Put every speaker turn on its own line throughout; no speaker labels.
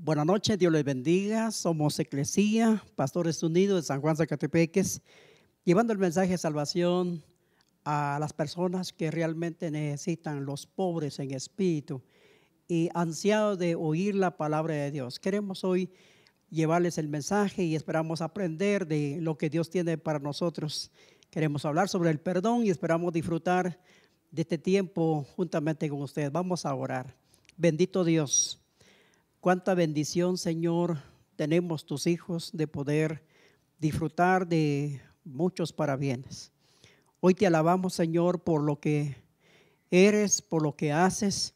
Buenas noches, Dios les bendiga. Somos Eclesía, Pastores Unidos de San Juan Zacatepeques, llevando el mensaje de salvación a las personas que realmente necesitan, los pobres en espíritu y ansiados de oír la palabra de Dios. Queremos hoy llevarles el mensaje y esperamos aprender de lo que Dios tiene para nosotros. Queremos hablar sobre el perdón y esperamos disfrutar de este tiempo juntamente con ustedes. Vamos a orar. Bendito Dios. Cuánta bendición, Señor, tenemos tus hijos de poder disfrutar de muchos parabienes. Hoy te alabamos, Señor, por lo que eres, por lo que haces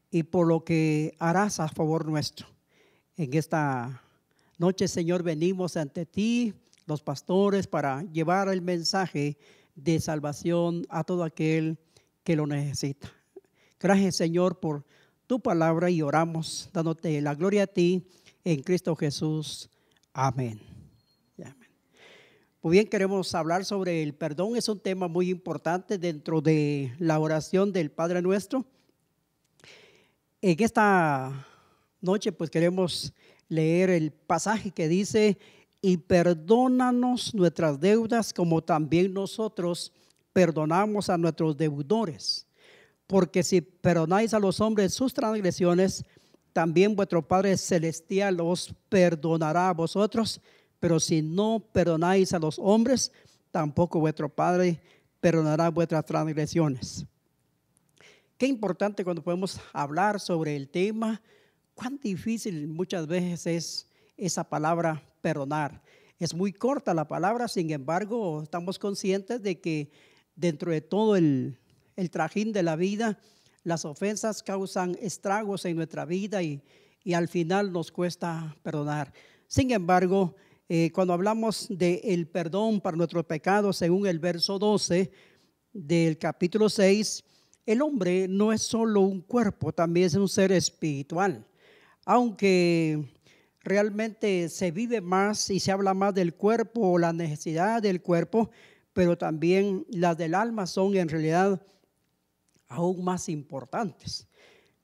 y por lo que harás a favor nuestro. En esta noche, Señor, venimos ante ti, los pastores, para llevar el mensaje de salvación a todo aquel que lo necesita. Gracias, Señor, por tu palabra y oramos dándote la gloria a ti en Cristo Jesús. Amén. Amén. Muy bien, queremos hablar sobre el perdón. Es un tema muy importante dentro de la oración del Padre Nuestro. En esta noche pues queremos leer el pasaje que dice: y perdónanos nuestras deudas como también nosotros perdonamos a nuestros deudores. Porque si perdonáis a los hombres sus transgresiones, también vuestro Padre Celestial os perdonará a vosotros. Pero si no perdonáis a los hombres, tampoco vuestro Padre perdonará vuestras transgresiones. Qué importante cuando podemos hablar sobre el tema. Cuán difícil muchas veces es esa palabra perdonar. Es muy corta la palabra, sin embargo, estamos conscientes de que dentro de todo el trajín de la vida, las ofensas causan estragos en nuestra vida y al final nos cuesta perdonar. Sin embargo, cuando hablamos del perdón para nuestros pecados, según el verso 12 del capítulo 6, el hombre no es solo un cuerpo, también es un ser espiritual. Aunque realmente se vive más y se habla más del cuerpo o la necesidad del cuerpo, pero también las del alma son en realidad aún más importantes.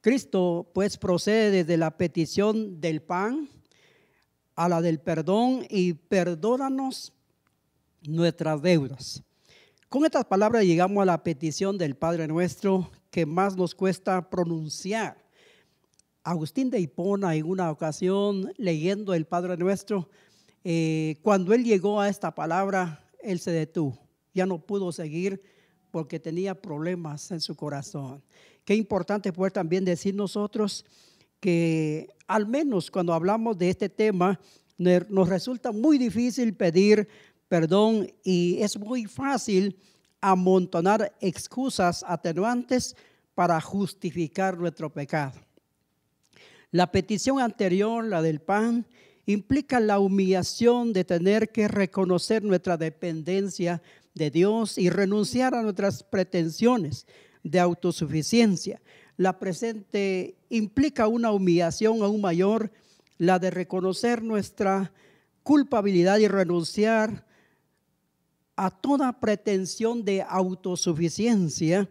Cristo pues procede desde la petición del pan a la del perdón y perdónanos nuestras deudas. Con estas palabras llegamos a la petición del Padre Nuestro que más nos cuesta pronunciar. Agustín de Hipona, en una ocasión leyendo el Padre Nuestro, cuando él llegó a esta palabra, él se detuvo, ya no pudo seguir porque tenía problemas en su corazón. Qué importante poder también decir nosotros que al menos cuando hablamos de este tema nos resulta muy difícil pedir perdón y es muy fácil amontonar excusas atenuantes para justificar nuestro pecado. La petición anterior, la del pan, implica la humillación de tener que reconocer nuestra dependencia de Dios y renunciar a nuestras pretensiones de autosuficiencia. La presente implica una humillación aún mayor, la de reconocer nuestra culpabilidad y renunciar a toda pretensión de autosuficiencia,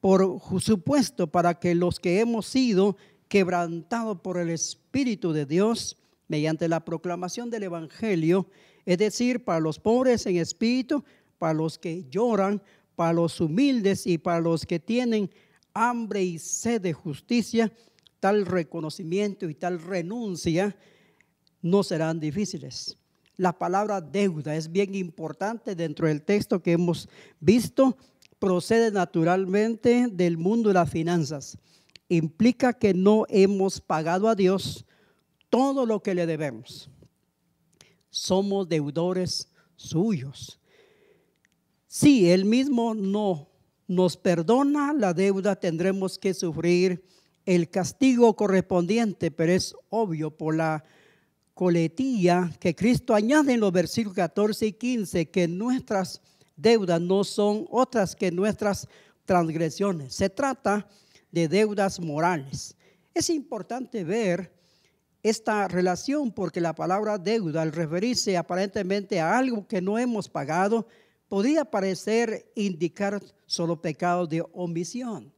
por supuesto, para que los que hemos sido quebrantados por el Espíritu de Dios mediante la proclamación del Evangelio, es decir, para los pobres en espíritu, para los que lloran, para los humildes y para los que tienen hambre y sed de justicia, tal reconocimiento y tal renuncia no serán difíciles. La palabra deuda es bien importante dentro del texto que hemos visto. Procede naturalmente del mundo de las finanzas. Implica que no hemos pagado a Dios todo lo que le debemos. Somos deudores suyos. Si Él mismo no nos perdona la deuda, tendremos que sufrir el castigo correspondiente, pero es obvio por la coletilla que Cristo añade en los versículos 14 y 15 que nuestras deudas no son otras que nuestras transgresiones. Se trata de deudas morales. Es importante ver esta relación porque la palabra deuda, al referirse aparentemente a algo que no hemos pagado, podría parecer indicar solo pecados de omisión,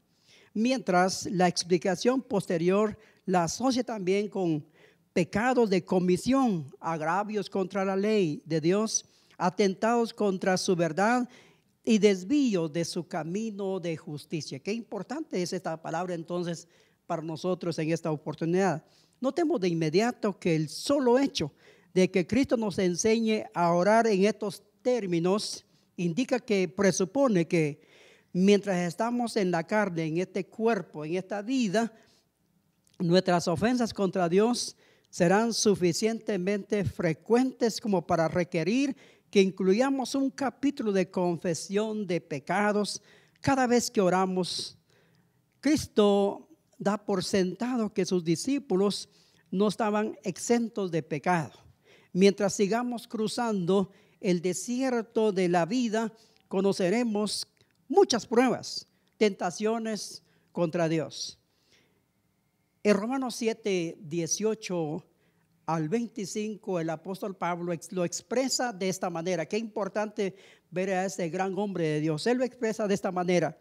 mientras la explicación posterior la asocia también con pecados de comisión, agravios contra la ley de Dios, atentados contra su verdad y desvío de su camino de justicia. Qué importante es esta palabra entonces para nosotros en esta oportunidad. Notemos de inmediato que el solo hecho de que Cristo nos enseñe a orar en estos términos indica que presupone que mientras estamos en la carne, en este cuerpo, en esta vida, nuestras ofensas contra Dios serán suficientemente frecuentes como para requerir que incluyamos un capítulo de confesión de pecados cada vez que oramos. Cristo da por sentado que sus discípulos no estaban exentos de pecado. Mientras sigamos cruzando el desierto de la vida, conoceremos muchas pruebas, tentaciones contra Dios. En Romanos 7, 18 al 25, el apóstol Pablo lo expresa de esta manera. Qué importante ver a este gran hombre de Dios. Él lo expresa de esta manera.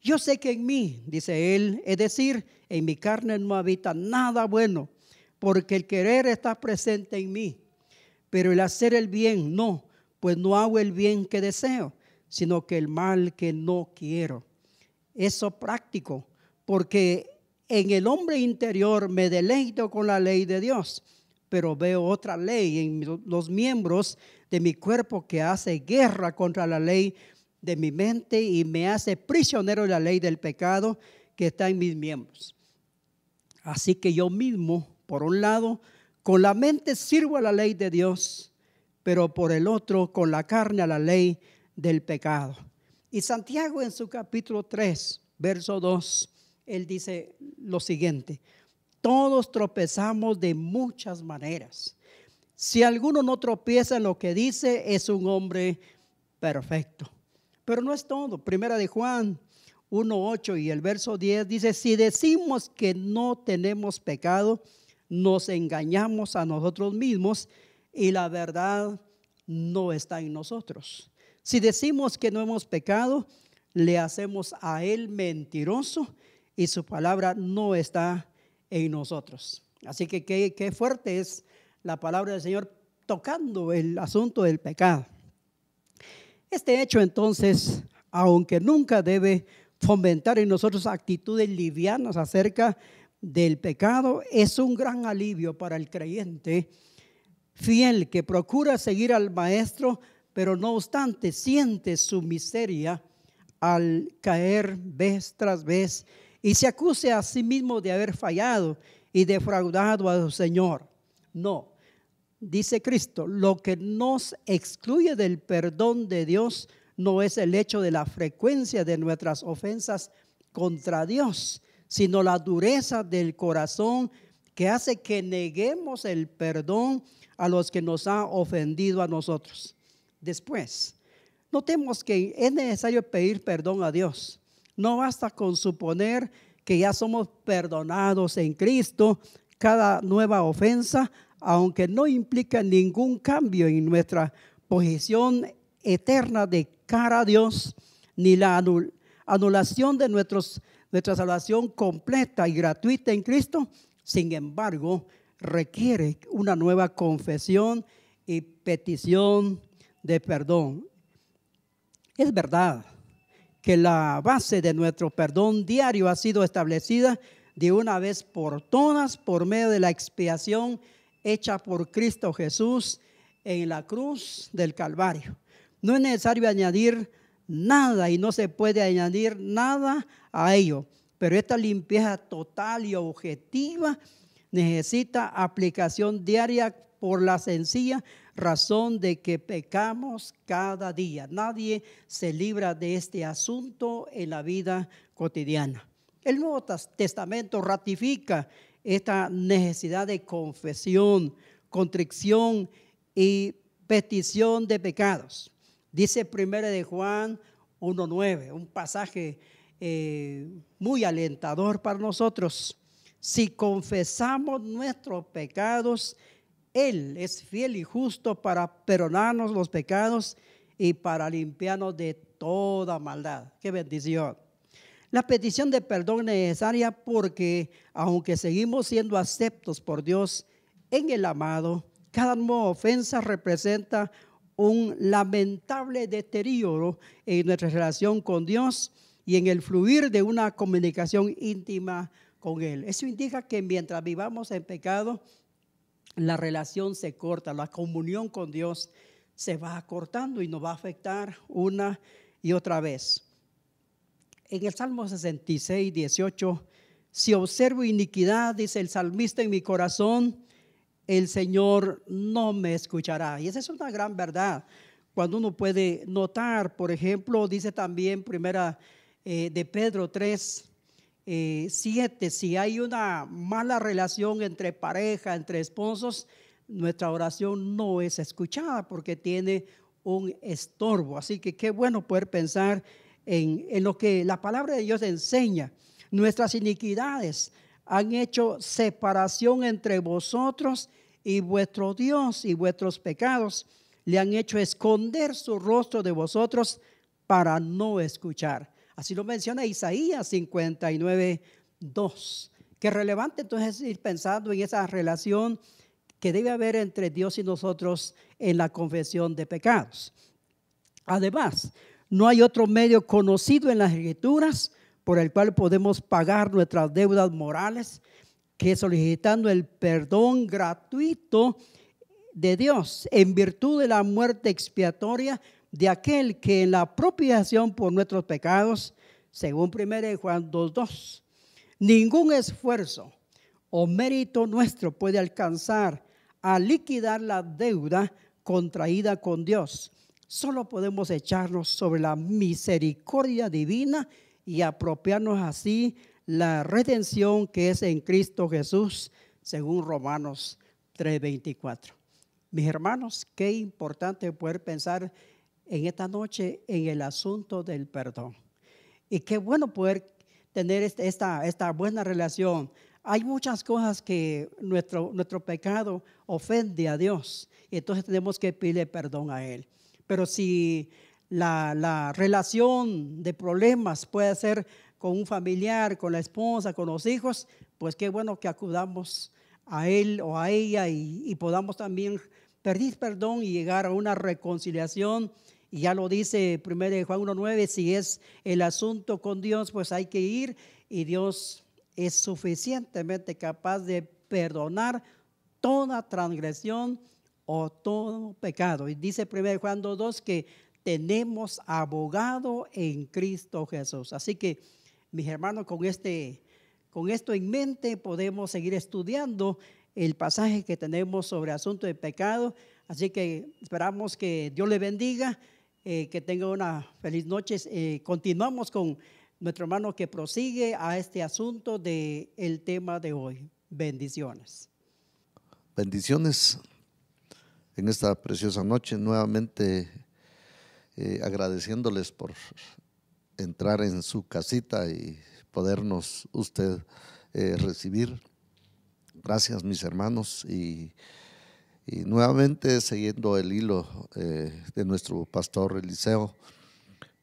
Yo sé que en mí, dice él, es decir, en mi carne no habita nada bueno, porque el querer está presente en mí, pero el hacer el bien no, pues no hago el bien que deseo, sino que el mal que no quiero. Eso práctico, porque en el hombre interior me deleito con la ley de Dios, pero veo otra ley en los miembros de mi cuerpo que hace guerra contra la ley de mi mente y me hace prisionero de la ley del pecado que está en mis miembros. Así que yo mismo, por un lado, con la mente sirvo a la ley de Dios, pero por el otro, con la carne a la ley del pecado. Y Santiago en su capítulo 3, verso 2, él dice lo siguiente: todos tropezamos de muchas maneras. Si alguno no tropieza en lo que dice, es un hombre perfecto. Pero no es todo. Primera de Juan 1:8 y el verso 10 dice: si decimos que no tenemos pecado, nos engañamos a nosotros mismos y la verdad no está en nosotros. Si decimos que no hemos pecado, le hacemos a él mentiroso y su palabra no está en nosotros. Así que qué fuerte es la palabra del Señor tocando el asunto del pecado. Este hecho entonces, aunque nunca debe fomentar en nosotros actitudes livianas acerca del pecado, es un gran alivio para el creyente fiel que procura seguir al Maestro, pero no obstante siente su miseria al caer vez tras vez y se acuse a sí mismo de haber fallado y defraudado a su Señor. No, dice Cristo, lo que nos excluye del perdón de Dios no es el hecho de la frecuencia de nuestras ofensas contra Dios, sino la dureza del corazón que hace que neguemos el perdón a los que nos han ofendido a nosotros. Después, notemos que es necesario pedir perdón a Dios. No basta con suponer que ya somos perdonados en Cristo. Cada nueva ofensa, aunque no implica ningún cambio en nuestra posición eterna de cara a Dios, ni la anulación de nuestra salvación completa y gratuita en Cristo, sin embargo, requiere una nueva confesión y petición de perdón. Es verdad que la base de nuestro perdón diario ha sido establecida de una vez por todas por medio de la expiación hecha por Cristo Jesús en la cruz del Calvario. No es necesario añadir nada y no se puede añadir nada a ello, pero esta limpieza total y objetiva necesita aplicación diaria por la sencilla razón de que pecamos cada día. Nadie se libra de este asunto en la vida cotidiana. El Nuevo Testamento ratifica esta necesidad de confesión, contrición y petición de pecados. Dice 1 de Juan 1:9, un pasaje muy alentador para nosotros. Si confesamos nuestros pecados, Él es fiel y justo para perdonarnos los pecados y para limpiarnos de toda maldad. ¡Qué bendición! La petición de perdón es necesaria porque, aunque seguimos siendo aceptos por Dios, en el amado, cada nueva ofensa representa un lamentable deterioro en nuestra relación con Dios y en el fluir de una comunicación íntima con Él. Eso indica que mientras vivamos en pecado, la relación se corta, la comunión con Dios se va acortando y nos va a afectar una y otra vez. En el Salmo 66, 18, si observo iniquidad, dice el salmista, en mi corazón, el Señor no me escuchará. Y esa es una gran verdad. Cuando uno puede notar, por ejemplo, dice también primera de Pedro 3, 7, si hay una mala relación entre pareja, entre esposos, nuestra oración no es escuchada porque tiene un estorbo. Así que qué bueno poder pensar en lo que la palabra de Dios enseña. Nuestras iniquidades han hecho separación entre vosotros y vuestro Dios, y vuestros pecados le han hecho esconder su rostro de vosotros para no escuchar. Así lo menciona Isaías 59, 2. Que es relevante entonces ir pensando en esa relación que debe haber entre Dios y nosotros en la confesión de pecados. Además, no hay otro medio conocido en las Escrituras por el cual podemos pagar nuestras deudas morales que solicitando el perdón gratuito de Dios en virtud de la muerte expiatoria de aquel que en la propiciación por nuestros pecados, según 1 Juan 2:2, ningún esfuerzo o mérito nuestro puede alcanzar a liquidar la deuda contraída con Dios. Solo podemos echarnos sobre la misericordia divina y apropiarnos así la redención que es en Cristo Jesús, según Romanos 3:24. Mis hermanos, qué importante poder pensar en esta noche en el asunto del perdón. Y qué bueno poder tener esta buena relación. Hay muchas cosas que nuestro pecado ofende a Dios, y entonces tenemos que pedirle perdón a Él. Pero si la relación de problemas puede ser con un familiar, con la esposa, con los hijos, pues qué bueno que acudamos a él o a ella y podamos también pedir perdón y llegar a una reconciliación. Y ya lo dice 1 Juan 1:9, si es el asunto con Dios, pues hay que ir, y Dios es suficientemente capaz de perdonar toda transgresión o todo pecado. Y dice 1 Juan 2:2 que tenemos abogado en Cristo Jesús. Así que, mis hermanos, con esto en mente podemos seguir estudiando el pasaje que tenemos sobre asunto de pecado. Así que esperamos que Dios le bendiga, que tenga una feliz noche. Continuamos con nuestro hermano que prosigue a este asunto del tema de hoy. Bendiciones.
Bendiciones en esta preciosa noche, nuevamente agradeciéndoles por entrar en su casita y podernos usted recibir. Gracias, mis hermanos, y nuevamente siguiendo el hilo de nuestro pastor Eliseo,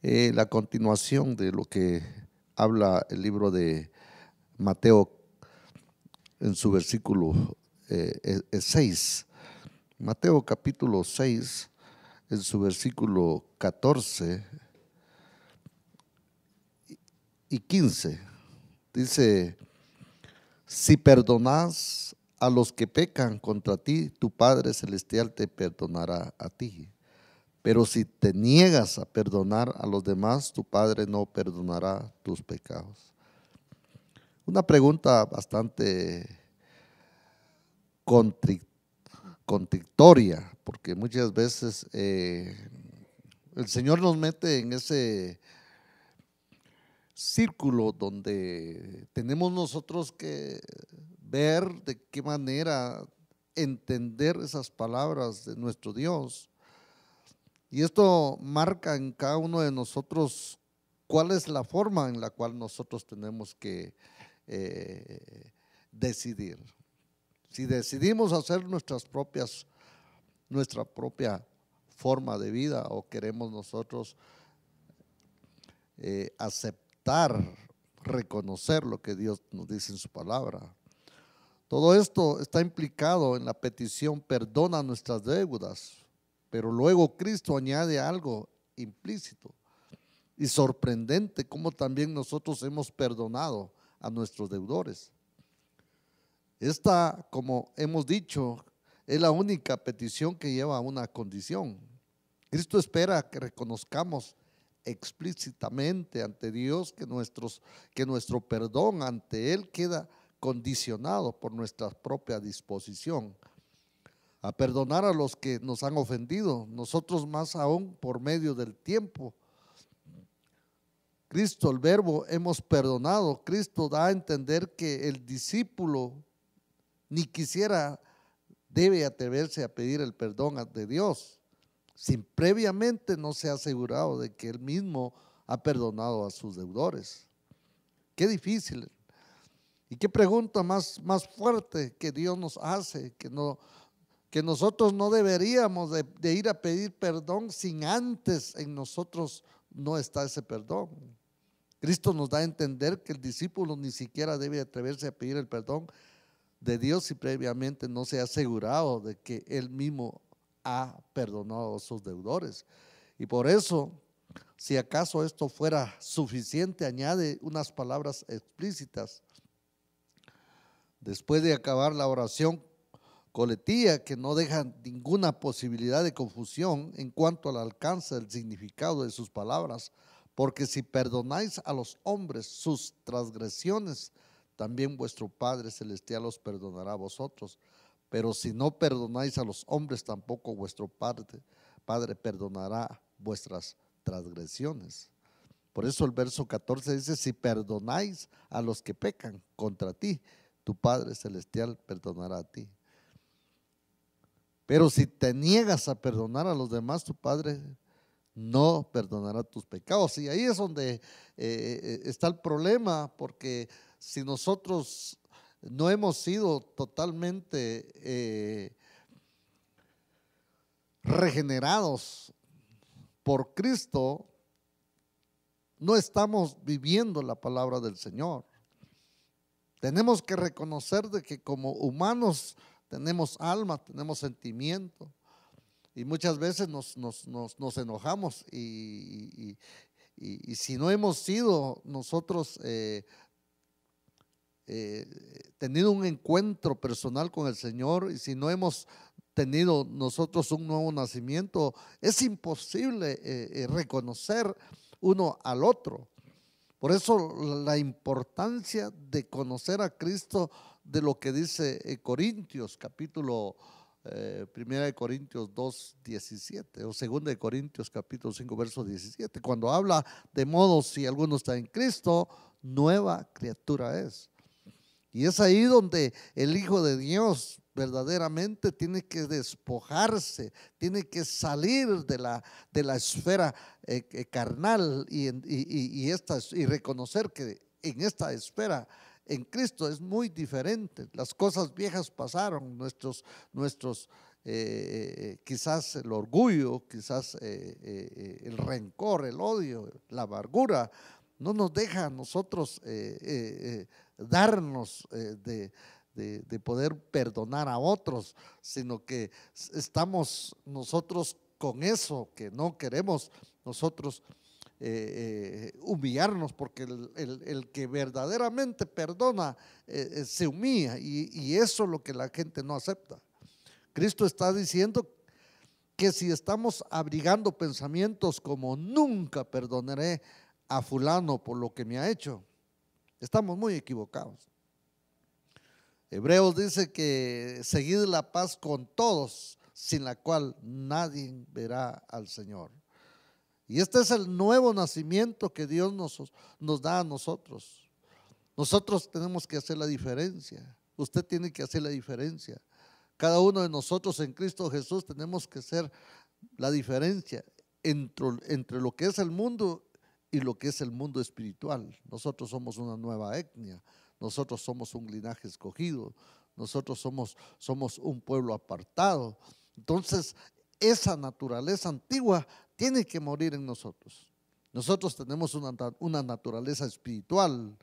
la continuación de lo que habla el libro de Mateo en su versículo 6. Mateo capítulo 6, en su versículo 14 y 15, dice: si perdonas a los que pecan contra ti, tu Padre Celestial te perdonará a ti. Pero si te niegas a perdonar a los demás, tu Padre no perdonará tus pecados. Una pregunta bastante contradictoria, porque muchas veces el Señor nos mete en ese círculo donde tenemos nosotros que ver de qué manera entender esas palabras de nuestro Dios. Y esto marca en cada uno de nosotros cuál es la forma en la cual nosotros tenemos que decidir. Si decidimos hacer nuestra propia forma de vida, o queremos nosotros aceptar, reconocer lo que Dios nos dice en su palabra. Todo esto está implicado en la petición, perdona nuestras deudas, pero luego Cristo añade algo implícito y sorprendente, como también nosotros hemos perdonado a nuestros deudores. Esta, como hemos dicho, es la única petición que lleva a una condición. Cristo espera que reconozcamos explícitamente ante Dios que nuestro perdón ante Él queda condicionado por nuestra propia disposición a perdonar a los que nos han ofendido, nosotros más aún por medio del tiempo. Cristo, el verbo, hemos perdonado. Cristo da a entender que el discípulo ni quisiera debe atreverse a pedir el perdón de Dios sin previamente no se ha asegurado de que él mismo ha perdonado a sus deudores. Qué difícil. Y qué pregunta más fuerte que Dios nos hace, que nosotros no deberíamos de ir a pedir perdón sin antes en nosotros no está ese perdón. Cristo nos da a entender que el discípulo ni siquiera debe atreverse a pedir el perdón de Dios si previamente no se ha asegurado de que él mismo ha perdonado a sus deudores. Y por eso, si acaso esto fuera suficiente, añade unas palabras explícitas después de acabar la oración coletilla que no deja ninguna posibilidad de confusión en cuanto al alcance del significado de sus palabras, porque si perdonáis a los hombres sus transgresiones, también vuestro Padre Celestial os perdonará a vosotros. Pero si no perdonáis a los hombres, tampoco vuestro Padre perdonará vuestras transgresiones. Por eso el verso 14 dice, si perdonáis a los que pecan contra ti, tu Padre Celestial perdonará a ti. Pero si te niegas a perdonar a los demás, tu Padre no perdonará tus pecados. Y ahí es donde está el problema, porque si nosotros no hemos sido totalmente regenerados por Cristo, no estamos viviendo la palabra del Señor. Tenemos que reconocer de que como humanos tenemos alma, tenemos sentimiento y muchas veces nos enojamos y si no hemos sido nosotros tenido un encuentro personal con el Señor y si no hemos tenido nosotros un nuevo nacimiento, es imposible reconocer uno al otro. Por eso la importancia de conocer a Cristo, de lo que dice Corintios, capítulo 1 de Corintios 2, 17 o 2 de Corintios capítulo 5, verso 17, cuando habla de modo si alguno está en Cristo, nueva criatura es. Y es ahí donde el Hijo de Dios verdaderamente tiene que despojarse, tiene que salir de la esfera carnal y reconocer que en esta esfera en Cristo es muy diferente. Las cosas viejas pasaron, quizás el orgullo, quizás el rencor, el odio, la amargura, no nos deja a nosotros darnos de poder perdonar a otros, sino que estamos nosotros con eso que no queremos nosotros humillarnos, porque el que verdaderamente perdona se humilla y eso es lo que la gente no acepta. Cristo está diciendo que si estamos abrigando pensamientos como nunca perdonaré a fulano por lo que me ha hecho, estamos muy equivocados. Hebreos dice que seguid la paz con todos, sin la cual nadie verá al Señor. Y este es el nuevo nacimiento que Dios nos da a nosotros. Nosotros tenemos que hacer la diferencia. Usted tiene que hacer la diferencia. Cada uno de nosotros en Cristo Jesús tenemos que hacer la diferencia entre lo que es el mundo y lo que es el mundo espiritual. Nosotros somos una nueva etnia. Nosotros somos un linaje escogido, nosotros somos un pueblo apartado. Entonces, esa naturaleza antigua tiene que morir en nosotros. Nosotros tenemos una naturaleza espiritual,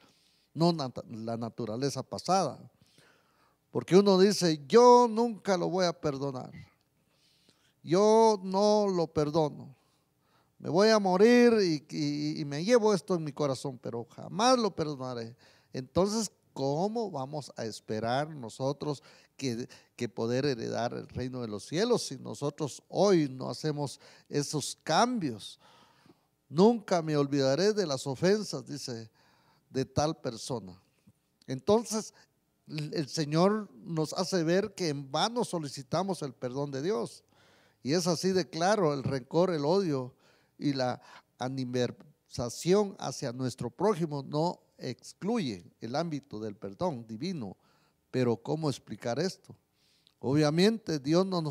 no la naturaleza pasada. Porque uno dice, yo nunca lo voy a perdonar. Yo no lo perdono. Me voy a morir y me llevo esto en mi corazón, pero jamás lo perdonaré. Entonces, ¿cómo vamos a esperar nosotros que poder heredar el reino de los cielos si nosotros hoy no hacemos esos cambios? Nunca me olvidaré de las ofensas, dice, de tal persona. Entonces, el Señor nos hace ver que en vano solicitamos el perdón de Dios. Y es así de claro: el rencor, el odio y la animadversión hacia nuestro prójimo no excluye el ámbito del perdón divino. Pero ¿cómo explicar esto? Obviamente Dios no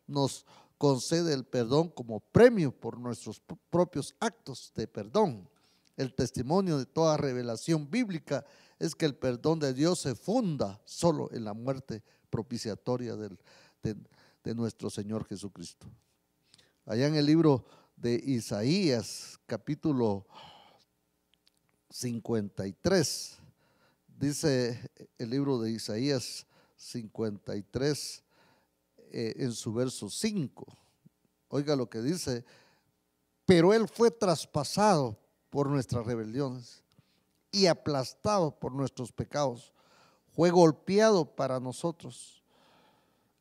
nos concede el perdón como premio por nuestros propios actos de perdón. El testimonio de toda revelación bíblica es que el perdón de Dios se funda solo en la muerte propiciatoria de nuestro Señor Jesucristo. Allá en el libro de Isaías, capítulo 53, dice el libro de Isaías 53 en su verso 5. Oiga lo que dice: pero Él fue traspasado por nuestras rebeliones y aplastado por nuestros pecados, fue golpeado para nosotros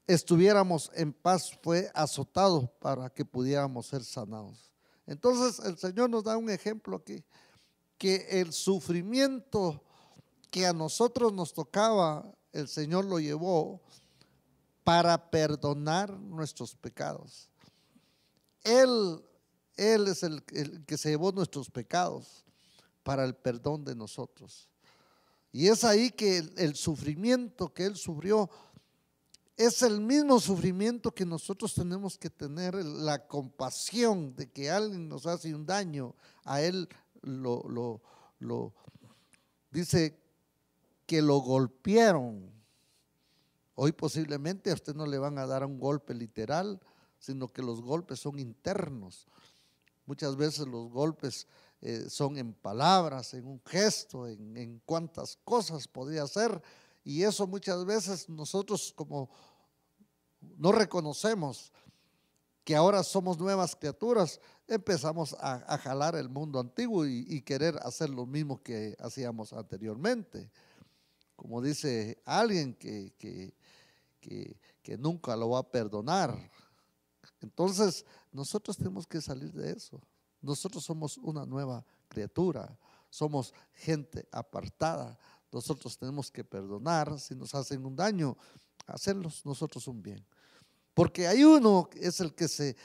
estuviéramos en paz, fue azotado para que pudiéramos ser sanados. Entonces el Señor nos da un ejemplo aquí, que el sufrimiento que a nosotros nos tocaba, el Señor lo llevó para perdonar nuestros pecados. Él es el que se llevó nuestros pecados para el perdón de nosotros. Y es ahí que el sufrimiento que Él sufrió es el mismo sufrimiento que nosotros tenemos que tener, la compasión de que alguien nos hace un daño. A Él lo dice que lo golpearon. Hoy posiblemente a usted no le van a dar un golpe literal, sino que los golpes son internos. Muchas veces los golpes son en palabras, en un gesto, en cuántas cosas podría ser. Y eso muchas veces nosotros, como no reconocemos que ahora somos nuevas criaturas, empezamos a jalar el mundo antiguo y querer hacer lo mismo que hacíamos anteriormente. Como dice alguien que nunca lo va a perdonar. Entonces nosotros tenemos que salir de eso. Nosotros somos una nueva criatura, somos gente apartada. Nosotros tenemos que perdonar. Si nos hacen un daño, hacerlos nosotros un bien. Porque hay uno que es el que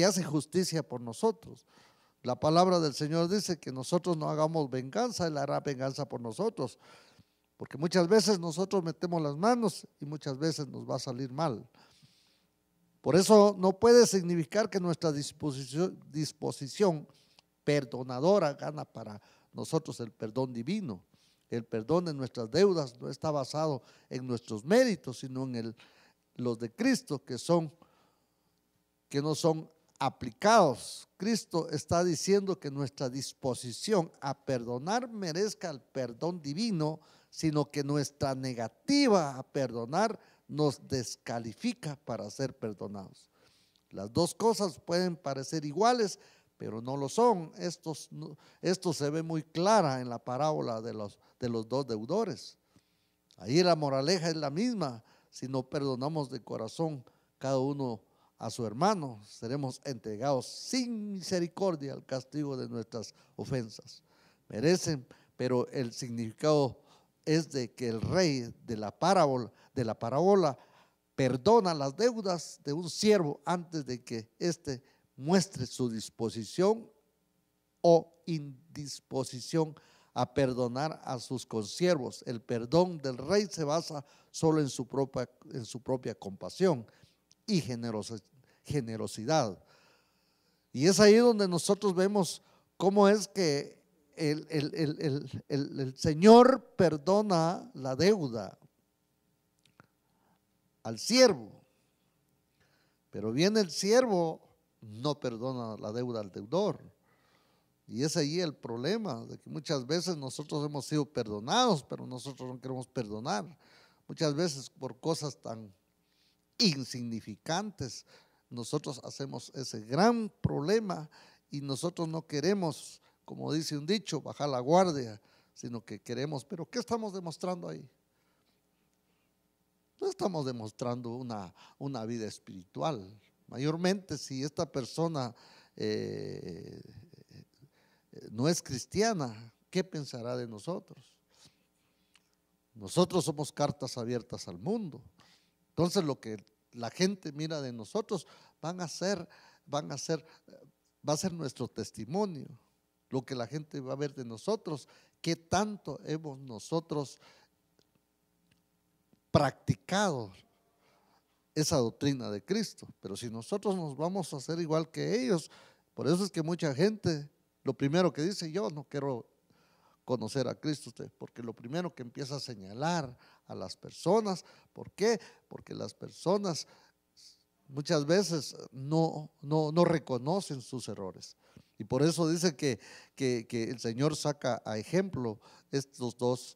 hace justicia por nosotros. La palabra del Señor dice que nosotros no hagamos venganza, Él hará venganza por nosotros. Porque muchas veces nosotros metemos las manos y muchas veces nos va a salir mal. Por eso no puede significar que nuestra disposición perdonadora gana para nosotros el perdón divino. El perdón de nuestras deudas no está basado en nuestros méritos, sino en los de Cristo, que no son aplicados. Cristo está diciendo que nuestra disposición a perdonar merezca el perdón divino, sino que nuestra negativa a perdonar nos descalifica para ser perdonados. Las dos cosas pueden parecer iguales, pero no lo son. Esto se ve muy clara en la parábola de los dos deudores. Ahí la moraleja es la misma. Si no perdonamos de corazón cada uno a su hermano, seremos entregados sin misericordia al castigo de nuestras ofensas. Merecen, pero el significado es de que el rey de la parábola perdona las deudas de un siervo antes de que éste muestre su disposición o indisposición a perdonar a sus consiervos. El perdón del rey se basa solo en su propia compasión y generosidad. Y es ahí donde nosotros vemos cómo es que el Señor perdona la deuda al siervo, pero viene el siervo, no perdona la deuda al deudor. Y es ahí el problema, de que muchas veces nosotros hemos sido perdonados, pero nosotros no queremos perdonar. Muchas veces por cosas tan insignificantes, nosotros hacemos ese gran problema y nosotros no queremos, como dice un dicho, bajar la guardia, sino que queremos, pero ¿qué estamos demostrando ahí? No estamos demostrando una vida espiritual. Mayormente si esta persona no es cristiana, ¿qué pensará de nosotros? Nosotros somos cartas abiertas al mundo. Entonces lo que la gente mira de nosotros va a ser nuestro testimonio. Lo que la gente va a ver de nosotros, qué tanto hemos nosotros practicado esa doctrina de Cristo. Pero si nosotros nos vamos a hacer igual que ellos, por eso es que mucha gente, lo primero que dice, yo no quiero conocer a Cristo, porque lo primero que empieza a señalar a las personas, ¿por qué? Porque las personas muchas veces no reconocen sus errores. Y por eso dice que el Señor saca a ejemplo estos dos,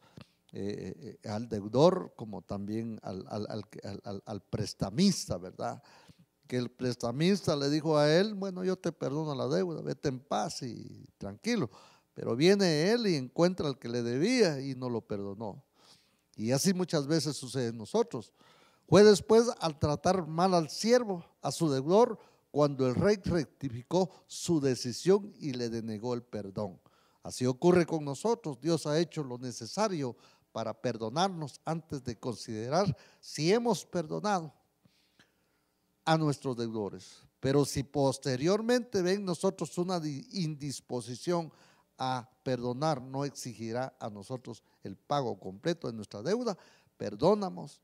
al deudor como también al prestamista, ¿verdad? Que el prestamista le dijo a él, bueno, yo te perdono la deuda, vete en paz y tranquilo. Pero viene él y encuentra al que le debía y no lo perdonó. Y así muchas veces sucede en nosotros. Fue después al tratar mal al siervo, a su deudor, cuando el rey rectificó su decisión y le denegó el perdón. Así ocurre con nosotros. Dios ha hecho lo necesario para perdonarnos antes de considerar si hemos perdonado a nuestros deudores. Pero si posteriormente ven nosotros una indisposición a perdonar, no exigirá a nosotros el pago completo de nuestra deuda. Perdonamos,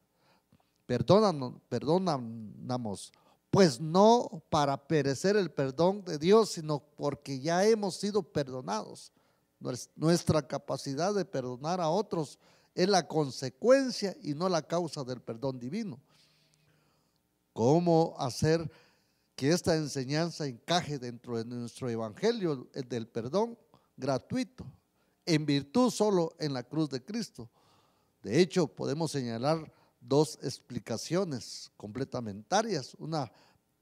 pues no para perecer el perdón de Dios, sino porque ya hemos sido perdonados. Nuestra capacidad de perdonar a otros es la consecuencia y no la causa del perdón divino. ¿Cómo hacer que esta enseñanza encaje dentro de nuestro evangelio del perdón gratuito, en virtud solo en la cruz de Cristo? De hecho, podemos señalar dos explicaciones complementarias, una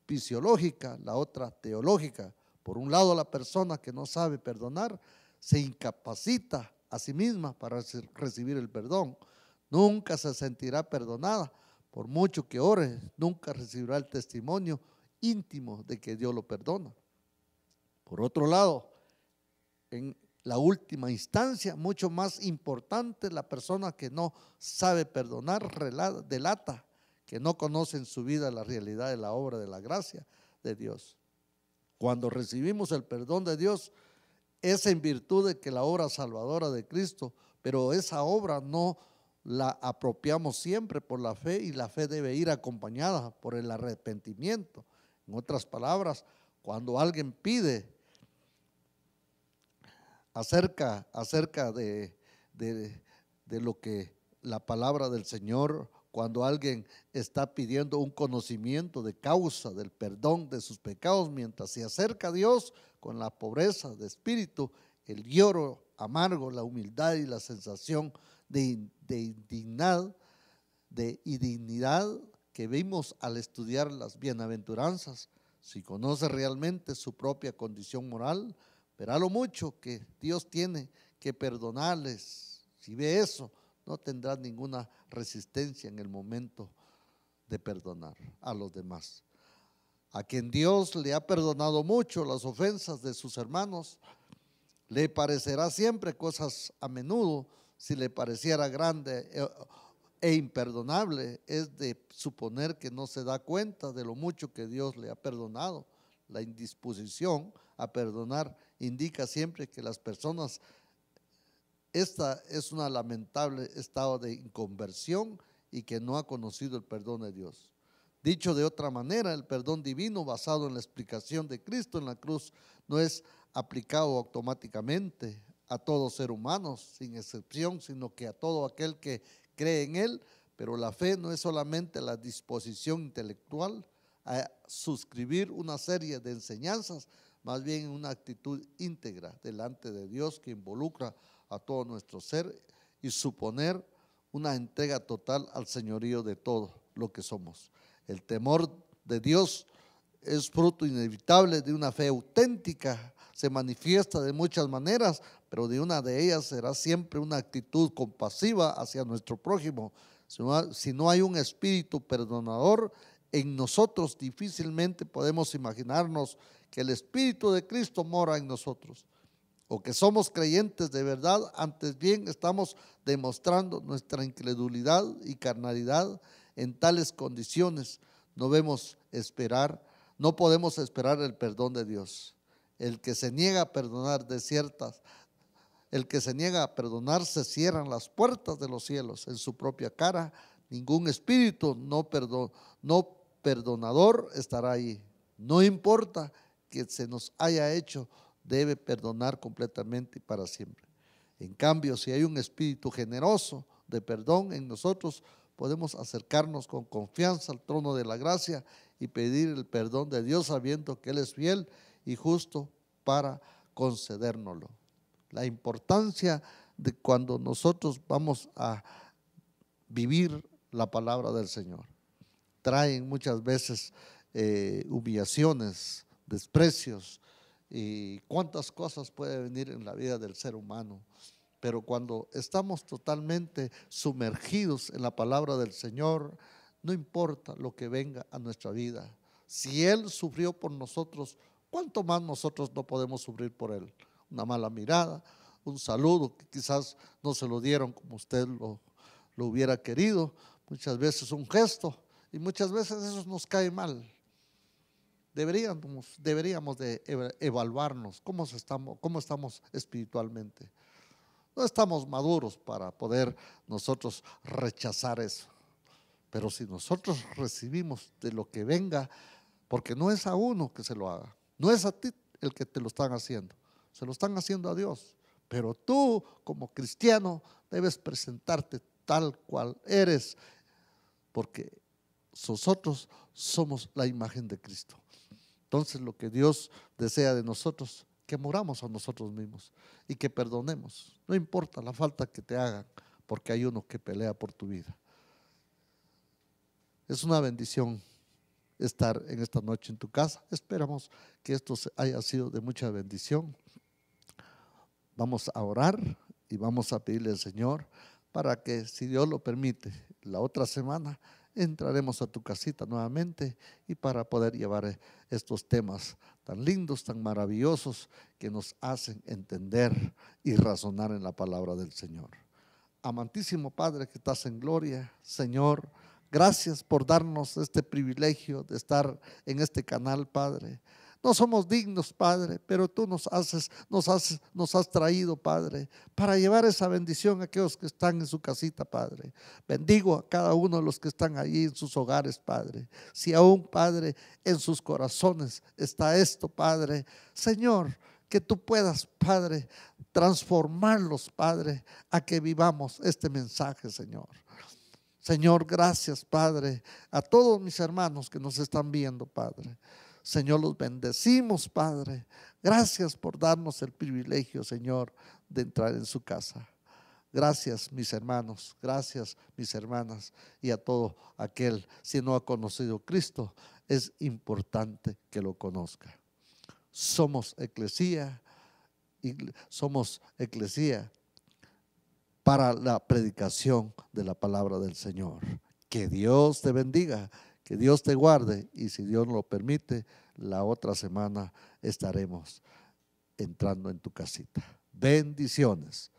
fisiológica, la otra teológica. Por un lado, la persona que no sabe perdonar se incapacita a sí misma para recibir el perdón. Nunca se sentirá perdonada, por mucho que ore, nunca recibirá el testimonio íntimo de que Dios lo perdona. Por otro lado, en la última instancia, mucho más importante, la persona que no sabe perdonar delata que no conoce en su vida la realidad de la obra de la gracia de Dios. Cuando recibimos el perdón de Dios, es en virtud de que la obra salvadora de Cristo, pero esa obra no la apropiamos siempre por la fe, y la fe debe ir acompañada por el arrepentimiento. En otras palabras, cuando alguien pide acerca de lo que la palabra del Señor, cuando alguien está pidiendo un conocimiento de causa del perdón de sus pecados, mientras se acerca a Dios con la pobreza de espíritu, el lloro amargo, la humildad y la sensación de indignidad que vimos al estudiar las bienaventuranzas, si conoce realmente su propia condición moral, verá lo mucho que Dios tiene que perdonarles. Si ve eso, no tendrá ninguna resistencia en el momento de perdonar a los demás. A quien Dios le ha perdonado mucho las ofensas de sus hermanos, le parecerá siempre cosas a menudo. Si le pareciera grande e imperdonable, es de suponer que no se da cuenta de lo mucho que Dios le ha perdonado. La indisposición a perdonar indica siempre que las personas, esta es un lamentable estado de inconversión y que no ha conocido el perdón de Dios. Dicho de otra manera, el perdón divino basado en la explicación de Cristo en la cruz no es aplicado automáticamente a todo ser humano sin excepción, sino que a todo aquel que cree en él. Pero la fe no es solamente la disposición intelectual a suscribir una serie de enseñanzas, más bien una actitud íntegra delante de Dios que involucra a todo nuestro ser y suponer una entrega total al señorío de todo lo que somos. El temor de Dios es fruto inevitable de una fe auténtica, se manifiesta de muchas maneras, pero de una de ellas será siempre una actitud compasiva hacia nuestro prójimo. Si no hay un espíritu perdonador en nosotros, difícilmente podemos imaginarnos que el Espíritu de Cristo mora en nosotros, o que somos creyentes de verdad. Antes bien estamos demostrando nuestra incredulidad y carnalidad. En tales condiciones no podemos esperar el perdón de Dios. El que se niega a perdonar se cierran las puertas de los cielos en su propia cara. Ningún espíritu no perdonador estará ahí. No importa que se nos haya hecho, debe perdonar completamente y para siempre. En cambio, si hay un espíritu generoso de perdón en nosotros, podemos acercarnos con confianza al trono de la gracia y pedir el perdón de Dios, sabiendo que Él es fiel y justo para concedérnoslo. La importancia de cuando nosotros vamos a vivir la palabra del Señor. Traen muchas veces humillaciones, desprecios y cuántas cosas puede venir en la vida del ser humano. Pero cuando estamos totalmente sumergidos en la palabra del Señor, no importa lo que venga a nuestra vida. Si Él sufrió por nosotros, ¿cuánto más nosotros no podemos sufrir por Él? Una mala mirada, un saludo que quizás no se lo dieron como usted lo hubiera querido, muchas veces un gesto, y muchas veces eso nos cae mal. Deberíamos de evaluarnos cómo estamos espiritualmente. No estamos maduros para poder nosotros rechazar eso. Pero si nosotros recibimos de lo que venga, porque no es a uno que se lo haga, no es a ti el que te lo están haciendo, se lo están haciendo a Dios. Pero tú como cristiano debes presentarte tal cual eres, porque nosotros somos la imagen de Cristo. Entonces lo que Dios desea de nosotros, que moramos a nosotros mismos y que perdonemos. No importa la falta que te hagan, porque hay uno que pelea por tu vida. Es una bendición estar en esta noche en tu casa. Esperamos que esto haya sido de mucha bendición. Vamos a orar y vamos a pedirle al Señor para que, si Dios lo permite, la otra semana entraremos a tu casita nuevamente y para poder llevar estos temas tan lindos, tan maravillosos que nos hacen entender y razonar en la palabra del Señor. Amantísimo Padre que estás en gloria, Señor, gracias por darnos este privilegio de estar en este canal, Padre. No somos dignos, Padre, pero tú nos has traído, Padre, para llevar esa bendición a aquellos que están en su casita, Padre. Bendigo a cada uno de los que están allí en sus hogares, Padre. Si aún, Padre, en sus corazones está esto, Padre, Señor, que tú puedas, Padre, transformarlos, Padre, a que vivamos este mensaje, Señor. Señor, gracias, Padre, a todos mis hermanos que nos están viendo, Padre. Señor, los bendecimos, Padre. Gracias por darnos el privilegio, Señor, de entrar en su casa. Gracias, mis hermanos, gracias, mis hermanas, y a todo aquel, si no ha conocido a Cristo, es importante que lo conozca. Somos eclesía para la predicación de la palabra del Señor. Que Dios te bendiga, que Dios te guarde, y si Dios lo permite, la otra semana estaremos entrando en tu casita. Bendiciones.